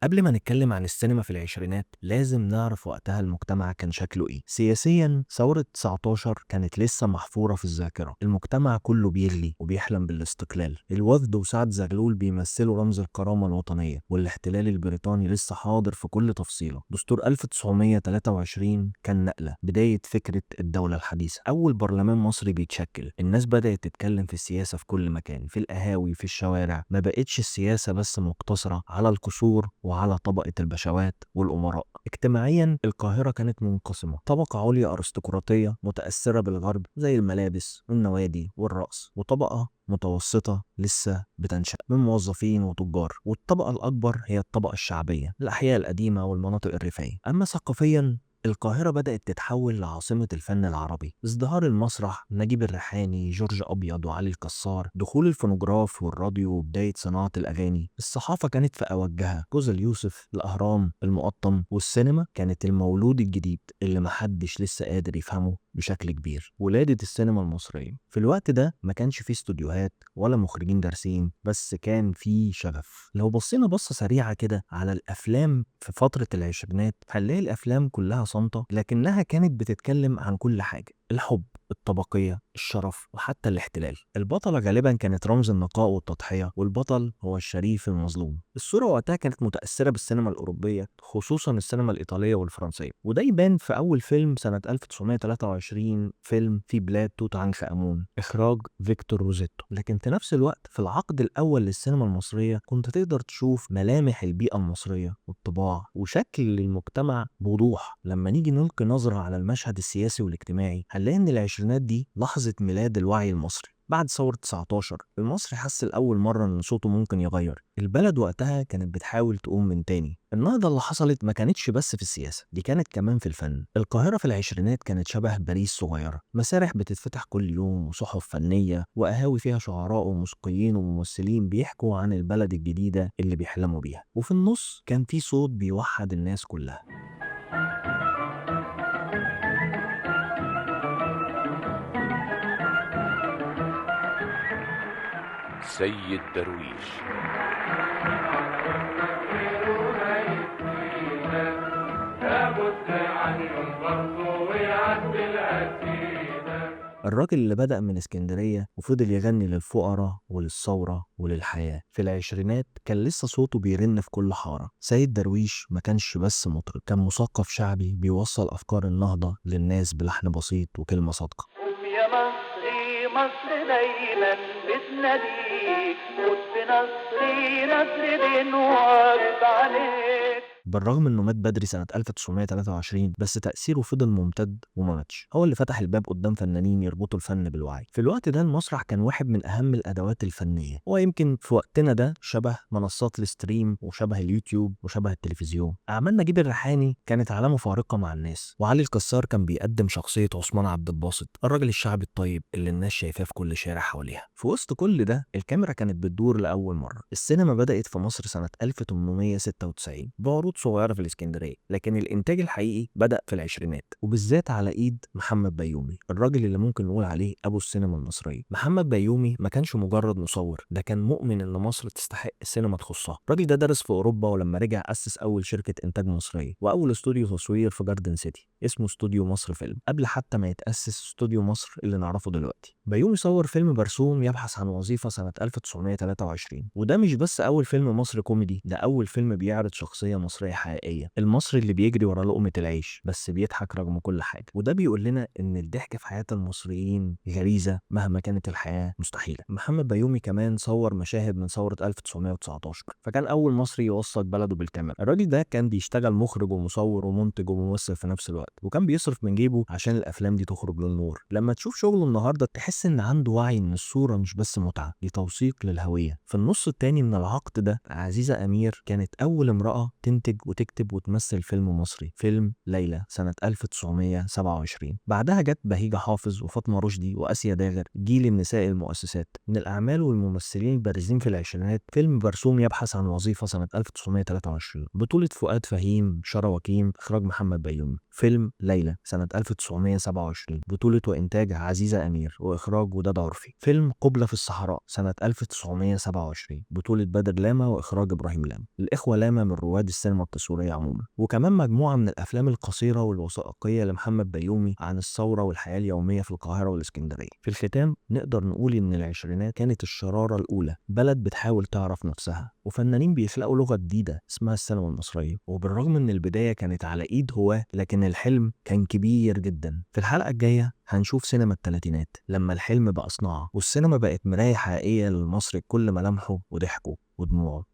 قبل ما نتكلم عن السينما في العشرينات لازم نعرف وقتها المجتمع كان شكله ايه. سياسيا ثورة 19 كانت لسه محفورة في الذاكرة، المجتمع كله بيغلي وبيحلم بالاستقلال. الوفد وسعد زغلول بيمثلوا رمز الكرامة الوطنية، والاحتلال البريطاني لسه حاضر في كل تفصيلة. دستور 1923 كان نقلة، بداية فكرة الدولة الحديثة. أول برلمان مصري بيتشكل، الناس بدأت تتكلم في السياسة في كل مكان، في القهاوي، في الشوارع. ما بقتش السياسة بس مقتصرة على القصور وعلى طبقة البشوات والأمراء. اجتماعيا القاهرة كانت منقسمة، طبقة عليا أرستقراطية متأثرة بالغرب زي الملابس والنوادي والرقص، وطبقة متوسطة لسه بتنشأ من موظفين وتجار، والطبقة الأكبر هي الطبقة الشعبية، الأحياء القديمة والمناطق الريفية. أما ثقافيا القاهرة بدأت تتحول لعاصمة الفن العربي، ازدهار المسرح، نجيب الريحاني، جورج أبيض، وعلي الكسار، دخول الفونوجراف والراديو، وبداية صناعة الأغاني. الصحافة كانت في أوجها، جوز اليوسف، الأهرام، المقطم، والسينما كانت المولود الجديد اللي محدش لسه قادر يفهمه بشكل كبير. ولادة السينما المصرية في الوقت ده ما كانش فيه استوديوهات ولا مخرجين دارسين، بس كان فيه شغف. لو بصينا بصة سريعة كده على الأفلام في فترة العشرينات هنلاقي الأفلام كلها صامتة، لكنها كانت بتتكلم عن كل حاجة: الحب، الطبقية، الشرف، وحتى الاحتلال. البطلة غالبا كانت رمز النقاء والتضحية، والبطل هو الشريف المظلوم. الصورة وقتها كانت متأثرة بالسينما الأوروبية، خصوصا السينما الإيطالية والفرنسية، وده يبان في أول فيلم سنة 1923، فيلم في بلاد توت عنخ آمون، إخراج فيكتور روزيتو. لكن في نفس الوقت في العقد الأول للسينما المصرية كنت تقدر تشوف ملامح البيئة المصرية والطباع وشكل المجتمع بوضوح. لما نيجي نلقي نظرة على المشهد السياسي والاجتماعي هنلاقي إن العشرينات دي لحظة ميلاد الوعي المصري. بعد ثورة 19 المصري حس لأول مرة إن صوته ممكن يغير. البلد وقتها كانت بتحاول تقوم من تاني. النهضة اللي حصلت ما كانتش بس في السياسة، دي كانت كمان في الفن. القاهرة في العشرينات كانت شبه باريس صغيرة، مسارح بتتفتح كل يوم، وصحف فنية، وقهاوي فيها شعراء وموسيقيين وممثلين بيحكوا عن البلد الجديدة اللي بيحلموا بيها. وفي النص كان في صوت بيوحد الناس كلها. سيد درويش. الراجل اللي بدأ من اسكندرية وفضل يغني للفقراء وللثورة وللحياة. في العشرينات كان لسه صوته بيرن في كل حارة. سيد درويش ما كانش بس مطرب، كان مثقف شعبي بيوصل أفكار النهضة للناس بلحن بسيط وكلمة صادقة. قوم يا مصري، مصر دايما بتناديك، موت بنصري، نصر دين واجب عليك. بالرغم انه مات بدري سنة 1923 بس تأثيره فضل ممتد وما ماتش. هو اللي فتح الباب قدام فنانين يربطوا الفن بالوعي. في الوقت ده المسرح كان واحد من أهم الأدوات الفنية، ويمكن في وقتنا ده شبه منصات الستريم وشبه اليوتيوب وشبه التلفزيون. أعمال نجيب الريحاني كانت علامة فارقة مع الناس، وعلي الكسار كان بيقدم شخصية عثمان عبد الباسط، الراجل الشعبي الطيب اللي الناس شايفاه في كل شارع حواليها. في وسط كل ده الكاميرا كانت بتدور لأول مرة. السينما بدأت في مصر سنة 1896 بعروض صغيرة في الإسكندرية، لكن الإنتاج الحقيقي بدأ في العشرينات، وبالذات على إيد محمد بيومي، الراجل اللي ممكن نقول عليه أبو السينما المصرية. محمد بيومي ما كانش مجرد مصور، ده كان مؤمن إن مصر تستحق السينما تخصها. الراجل ده درس في أوروبا، ولما رجع أسس أول شركة إنتاج مصرية وأول استوديو تصوير في جاردن سيتي اسمه استوديو مصر فيلم، قبل حتى ما يتأسس استوديو مصر اللي نعرفه دلوقتي. بيومي صور فيلم برسوم يبحث عن وظيفة سنة 1923، وده مش بس أول فيلم مصري كوميدي، ده أول فيلم بيعرض شخصية مصرية حقيقية، المصري اللي بيجري ورا لقمة العيش بس بيضحك رغم كل حاجة. وده بيقول لنا إن الضحك في حياة المصريين غريزة مهما كانت الحياة مستحيلة. محمد بيومي كمان صور مشاهد من ثورة 1919، فكان أول مصري يوثق بلده بالكاميرا. الراجل ده كان بيشتغل مخرج ومصور ومنتج وممثل في نفس الوقت، وكان بيصرف من جيبه عشان الأفلام دي تخرج للنور. لما تشوف شغله النهارده تحس إن عنده وعي إن الصورة مش بس متعة، دي توثيق للهوية. في النص التاني من العقد ده عزيزة أمير كانت أول امرأة تنتج تنتج وتكتب وتمثل فيلم مصري، فيلم ليلى سنة 1927. بعدها جت بهيجة حافظ وفاطمة رشدي وآسيا داغر، جيل النساء المؤسسات. من الأعمال والممثلين البارزين في العشرينات فيلم برسوم يبحث عن وظيفة سنة 1923، بطولة فؤاد فهيم، شارة وكيم، إخراج محمد بيومي. فيلم ليلى سنة 1927، بطولة وإنتاج عزيزة أمير وإخراج وداد عرفي. فيلم قبلة في الصحراء سنة 1927، بطولة بدر لاما وإخراج إبراهيم لاما. الإخوة لاما من رواد السينما التصويرية عموما. وكمان مجموعة من الأفلام القصيرة والوثائقية لمحمد بيومي عن الثورة والحياة اليومية في القاهرة والإسكندرية. في الختام نقدر نقول إن العشرينات كانت الشرارة الأولى، بلد بتحاول تعرف نفسها وفنانين بيخلقوا لغة جديدة اسمها السينما المصرية. وبالرغم إن البداية كانت على إيد هواة، لكن الحلم كان كبير جدا. في الحلقة الجاية هنشوف سينما الثلاثينات لما الحلم بقى صناعة والسينما بقت مراية حقيقية للمصري بكل ملامحه وضحكه ودموعه.